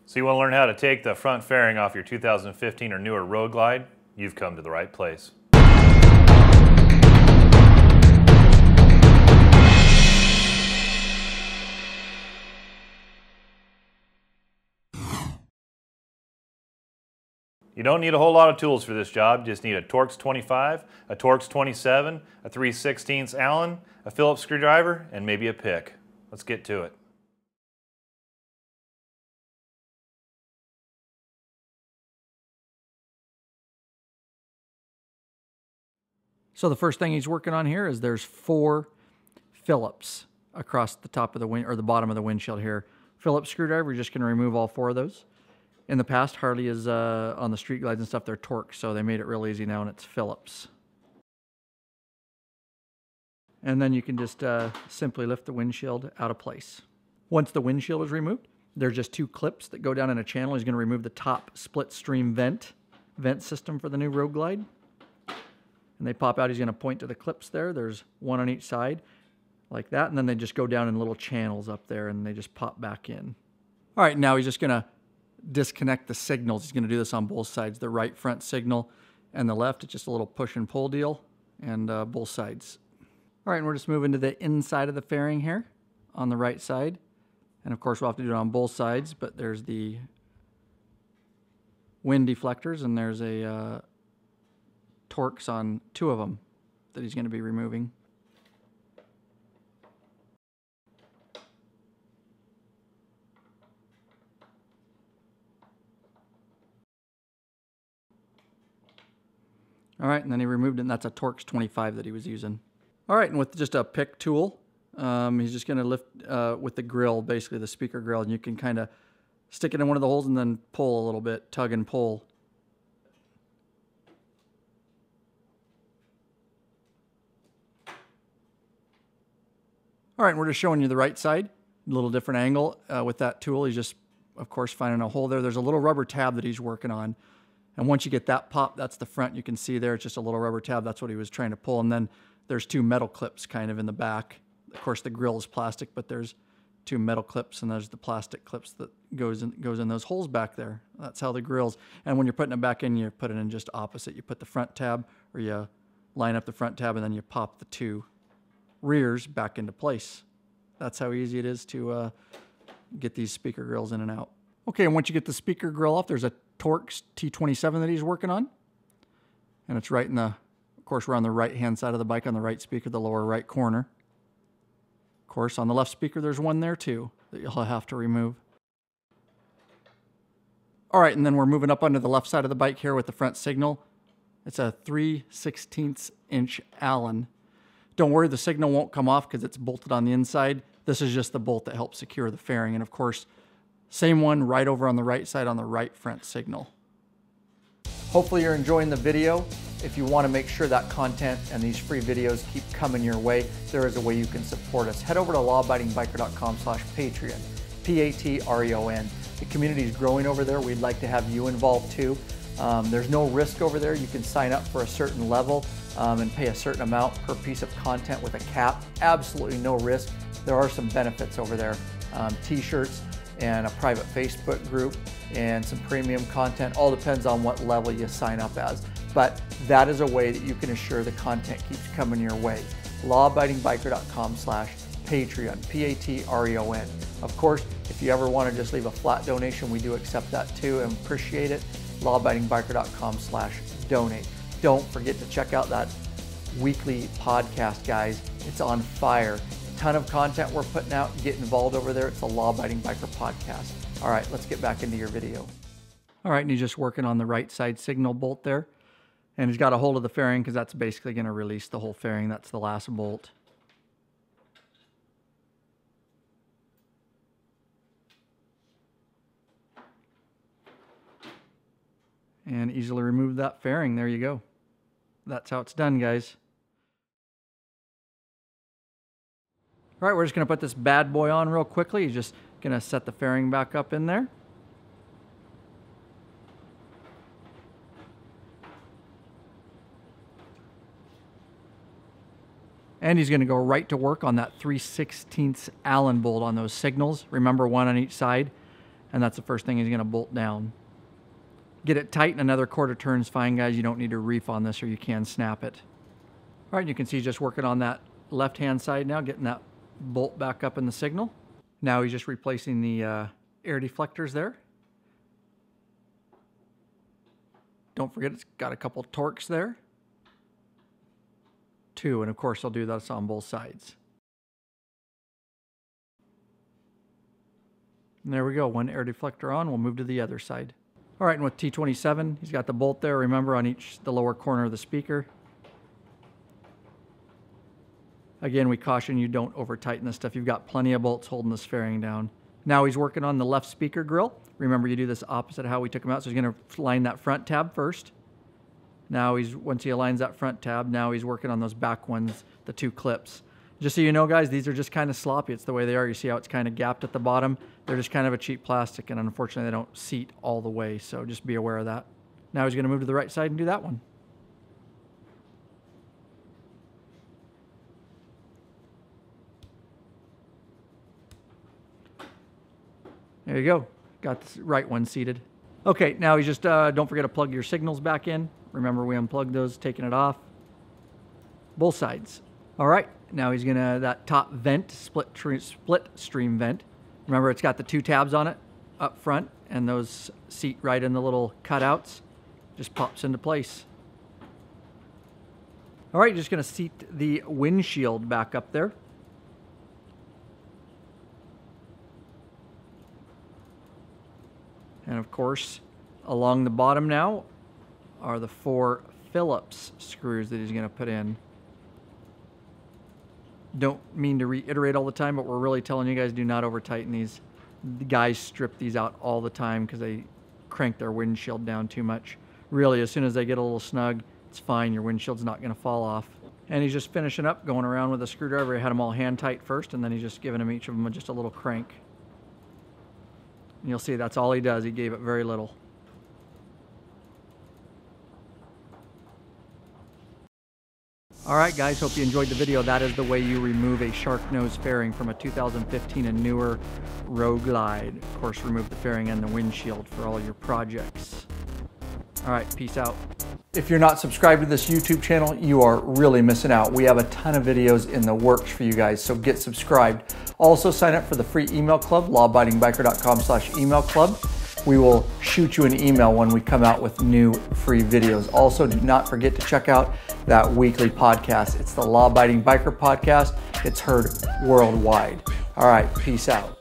So you want to learn how to take the front fairing off your 2015 or newer Road Glide? You've come to the right place. You don't need a whole lot of tools for this job. You just need a Torx 25, a Torx 27, a 3/16 Allen, a Phillips screwdriver, and maybe a pick. Let's get to it. So the first thing he's working on here is there's 4 Phillips across the top of the the bottom of the windshield here. Phillips screwdriver, you're just going to remove all 4 of those. In the past, Harley is on the street glides and stuff, they're Torx, so they made it real easy now, and it's Phillips. And then you can just simply lift the windshield out of place. Once the windshield is removed, there's just 2 clips that go down in a channel. He's going to remove the top split stream vent system for the new Road Glide. And they pop out. He's going to point to the clips there. There's 1 on each side, like that. And then they just go down in little channels up there, and they just pop back in. All right, now he's just going to disconnect the signals. He's going to do this on both sides, the right front signal and the left. It's just a little push and pull deal, and both sides. All right, and we're just moving to the inside of the fairing here on the right side. And of course, we'll have to do it on both sides, but there's the wind deflectors, and there's a Torx on 2 of them that he's going to be removing. All right, and then he removed it, and that's a Torx 25 that he was using. All right, and with just a pick tool, he's just going to lift with the grill, basically the speaker grill, and you can kind of stick it in one of the holes and then pull a little bit, tug and pull. All right, and we're just showing you the right side, a little different angle with that tool. He's just, of course, finding a hole there. There's a little rubber tab that he's working on. And once you get that pop, that's the front. You can see there, it's just a little rubber tab. That's what he was trying to pull. And then there's 2 metal clips kind of in the back. Of course, the grill is plastic, but there's 2 metal clips, and there's the plastic clips that goes in those holes back there. That's how the grill's. And when you're putting it back in, you put it in just opposite. You put the front tab, or you line up the front tab, and then you pop the 2 rears back into place. That's how easy it is to get these speaker grills in and out. Okay, and once you get the speaker grill off, there's a Torx T27 that he's working on. And it's right in the, of course, we're on the right-hand side of the bike, on the right speaker, the lower right corner. Of course, on the left speaker, there's one there too that you'll have to remove. All right, and then we're moving up onto the left side of the bike here with the front signal. It's a 3/16 inch Allen. Don't worry, the signal won't come off because it's bolted on the inside. This is just the bolt that helps secure the fairing. And of course, same one right over on the right side on the right front signal. Hopefully you're enjoying the video. If you want to make sure that content and these free videos keep coming your way, there is a way you can support us. Head over to lawabidingbiker.com/Patreon, Patreon. The community is growing over there. We'd like to have you involved too. There's no risk over there. You can sign up for a certain level and pay a certain amount per piece of content with a cap. Absolutely no risk. There are some benefits over there. T-shirts and a private Facebook group and some premium content. All depends on what level you sign up as. But that is a way that you can assure the content keeps coming your way. lawabidingbiker.com/Patreon, Patreon. Of course, if you ever want to just leave a flat donation, we do accept that too and appreciate it. lawabidingbiker.com/donate. Don't forget to check out that weekly podcast, guys. It's on fire. Ton of content we're putting out. Get involved over there. It's the Law Abiding Biker Podcast. All right, let's get back into your video. All right, and he's just working on the right side signal bolt there. And he's got a hold of the fairing because that's basically going to release the whole fairing. That's the last bolt. And easily remove that fairing. There you go. That's how it's done, guys. All right, we're just going to put this bad boy on real quickly. He's just going to set the fairing back up in there. And he's going to go right to work on that 3/16 Allen bolt on those signals. Remember, 1 on each side. and that's the first thing he's going to bolt down. Get it tight, and another quarter turn's fine, guys. You don't need to reef on this, or you can snap it. All right, you can see he's just working on that left-hand side now, getting that bolt back up in the signal. Now he's just replacing the air deflectors there. Don't forget it's got a couple Torx there. 2, and of course I'll do this on both sides. And there we go, one air deflector on. We'll move to the other side. All right, and with T27, he's got the bolt there, remember, on the lower corner of the speaker. Again, we caution you, don't over tighten this stuff. You've got plenty of bolts holding this fairing down. Now he's working on the left speaker grill. Remember, you do this opposite of how we took him out. So he's going to line that front tab first. Now once he aligns that front tab, now he's working on those back ones, the 2 clips. Just so you know, guys, these are just kind of sloppy. It's the way they are. You see how it's kind of gapped at the bottom? They're just kind of a cheap plastic, and unfortunately they don't seat all the way, so just be aware of that. Now he's going to move to the right side and do that one. There you go. Got the right one seated. Okay, now he's just, don't forget to plug your signals back in. Remember, we unplugged those, taking it off. Both sides. All right, now he's gonna, that top vent, split stream vent. Remember, it's got the 2 tabs on it up front, and those seat right in the little cutouts. Just pops into place. All right, just gonna seat the windshield back up there. And of course, along the bottom now are the 4 Phillips screws that he's going to put in. Don't mean to reiterate all the time, but we're really telling you guys, do not over tighten these. The guys strip these out all the time because they crank their windshield down too much. Really, as soon as they get a little snug, it's fine. Your windshield's not going to fall off. And he's just finishing up, going around with a screwdriver. He had them all hand tight first, and then he's just giving them each of them just a little crank. And you'll see that's all he does. He gave it very little. All right, guys, hope you enjoyed the video. That is the way you remove a shark nose fairing from a 2015 and newer Road Glide. Of course, remove the fairing and the windshield for all your projects. All right, peace out. If you're not subscribed to this YouTube channel, you are really missing out. We have a ton of videos in the works for you guys, so get subscribed. Also, sign up for the free email club, lawabidingbiker.com/email club. We will shoot you an email when we come out with new free videos. Also, do not forget to check out that weekly podcast. It's the Law Abiding Biker Podcast. It's heard worldwide. All right, peace out.